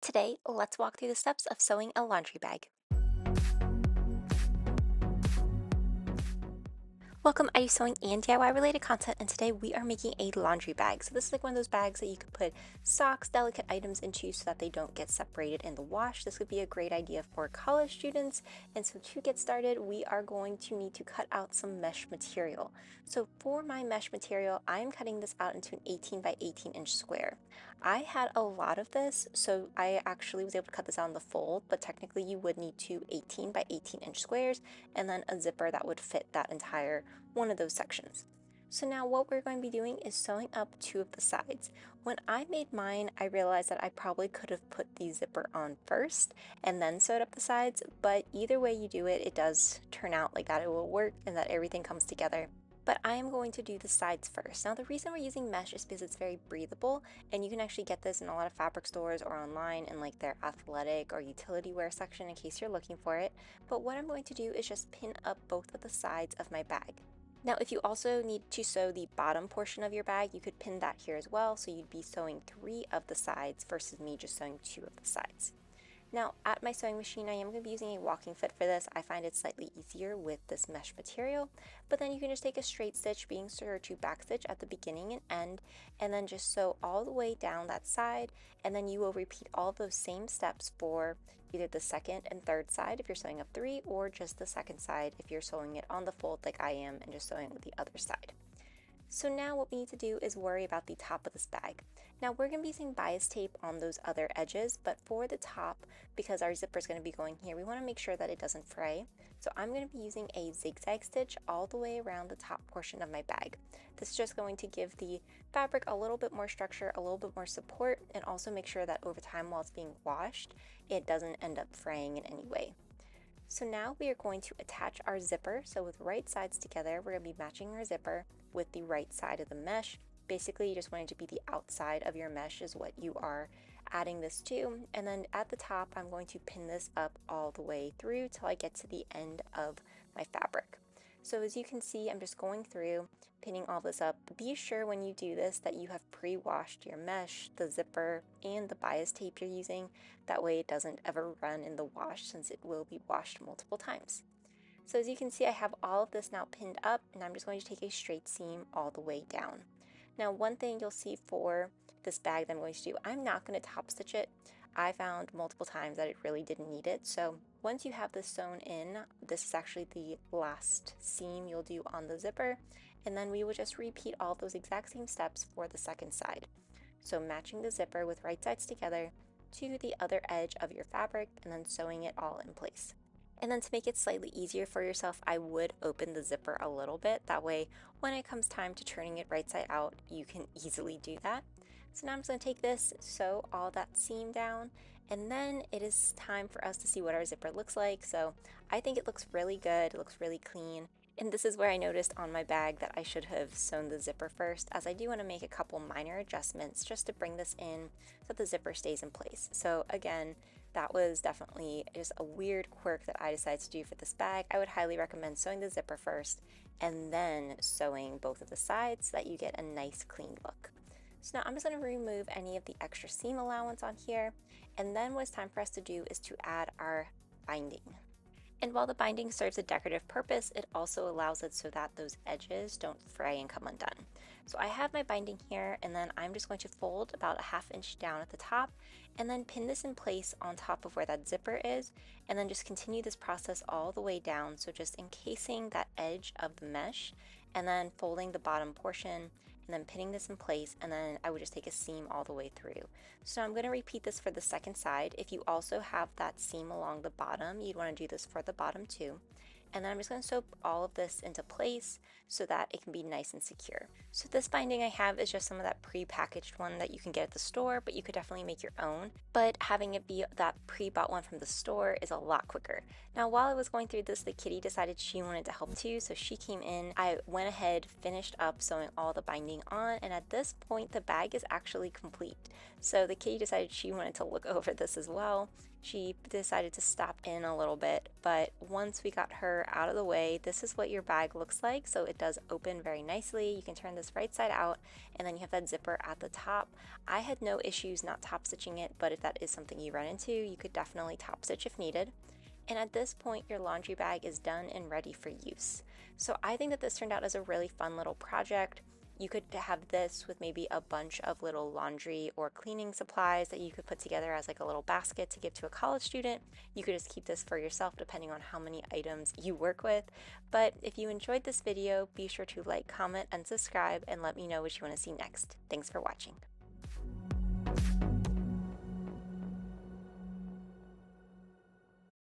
Today, let's walk through the steps of sewing a laundry bag. Welcome, I do sewing and DIY related content, and today we are making a laundry bag. So this is like one of those bags that you could put socks, delicate items into so that they don't get separated in the wash. This would be a great idea for college students. And so to get started, we are going to need to cut out some mesh material. So for my mesh material, I'm cutting this out into an 18 by 18 inch square. I had a lot of this, so I actually was able to cut this out in the fold, but technically you would need two 18 by 18 inch squares and then a zipper that would fit that entire one of those sections. So now what we're going to be doing is sewing up two of the sides. When I made mine, I realized that I probably could have put the zipper on first and then sewed up the sides, but either way you do it, it does turn out like that. It will work and that everything comes together. But I am going to do the sides first. Now the reason we're using mesh is because it's very breathable, and you can actually get this in a lot of fabric stores or online in like their athletic or utility wear section in case you're looking for it. But what I'm going to do is just pin up both of the sides of my bag. Now, if you also need to sew the bottom portion of your bag, you could pin that here as well, so you'd be sewing 3 of the sides versus me just sewing 2 of the sides. Now, at my sewing machine, I am going to be using a walking foot for this. I find it slightly easier with this mesh material, but then you can just take a straight stitch, being sure to back stitch at the beginning and end, and then just sew all the way down that side, and then you will repeat all those same steps for either the second and third side if you're sewing up 3, or just the second side if you're sewing it on the fold like I am and just sewing with the other side. So now what we need to do is worry about the top of this bag. Now we're going to be using bias tape on those other edges, but for the top, because our zipper is going to be going here, we want to make sure that it doesn't fray. So I'm going to be using a zigzag stitch all the way around the top portion of my bag. This is just going to give the fabric a little bit more structure, a little bit more support, and also make sure that over time while it's being washed, it doesn't end up fraying in any way. So now we are going to attach our zipper. So with right sides together, we're going to be matching our zipper with the right side of the mesh. Basically, you just want it to be the outside of your mesh is what you are adding this to. And then at the top, I'm going to pin this up all the way through till I get to the end of my fabric. So as you can see, I'm just going through, pinning all this up. Be sure when you do this that you have pre-washed your mesh, the zipper, and the bias tape you're using. That way it doesn't ever run in the wash, since it will be washed multiple times. So as you can see, I have all of this now pinned up, and I'm just going to take a straight seam all the way down. Now one thing you'll see for this bag that I'm going to do, I'm not going to top stitch it. I found multiple times that it really didn't need it. So once you have this sewn in, this is actually the last seam you'll do on the zipper, and then we will just repeat all those exact same steps for the second side. So matching the zipper with right sides together to the other edge of your fabric and then sewing it all in place. And then to make it slightly easier for yourself, I would open the zipper a little bit. That way, when it comes time to turning it right side out, you can easily do that. So now I'm just going to take this, sew all that seam down, and then it is time for us to see what our zipper looks like. So I think it looks really good, it looks really clean. And this is where I noticed on my bag that I should have sewn the zipper first, as I do want to make a couple minor adjustments just to bring this in so the zipper stays in place. So again, that was definitely just a weird quirk that I decided to do for this bag. I would highly recommend sewing the zipper first and then sewing both of the sides so that you get a nice clean look. So now I'm just going to remove any of the extra seam allowance on here, and then what it's time for us to do is to add our binding. And while the binding serves a decorative purpose, it also allows it so that those edges don't fray and come undone. So I have my binding here, and then I'm just going to fold about a ½ inch down at the top and then pin this in place on top of where that zipper is, and then just continue this process all the way down. So just encasing that edge of the mesh and then folding the bottom portion and then pinning this in place, and then I would just take a seam all the way through. So I'm going to repeat this for the second side. If you also have that seam along the bottom, you'd want to do this for the bottom too. And then I'm just going to sew all of this into place so that it can be nice and secure. So this binding I have is just some of that pre-packaged one that you can get at the store, but you could definitely make your own. But having it be that pre-bought one from the store is a lot quicker. Now while I was going through this, the kitty decided she wanted to help too, so she came in. I went ahead, finished up sewing all the binding on, and at this point the bag is actually complete. So the kitty decided she wanted to look over this as well. She decided to stop in a little bit, but once we got her zipper out of the way, this is what your bag looks like. So it does open very nicely. You can turn this right side out, and then you have that zipper at the top. I had no issues not top stitching it, but if that is something you run into, you could definitely top stitch if needed. And at this point, your laundry bag is done and ready for use. So I think that this turned out as a really fun little project. You could have this with maybe a bunch of little laundry or cleaning supplies that you could put together as like a little basket to give to a college student. You could just keep this for yourself depending on how many items you work with. But if you enjoyed this video, be sure to like, comment, and subscribe, and let me know what you want to see next. Thanks for watching.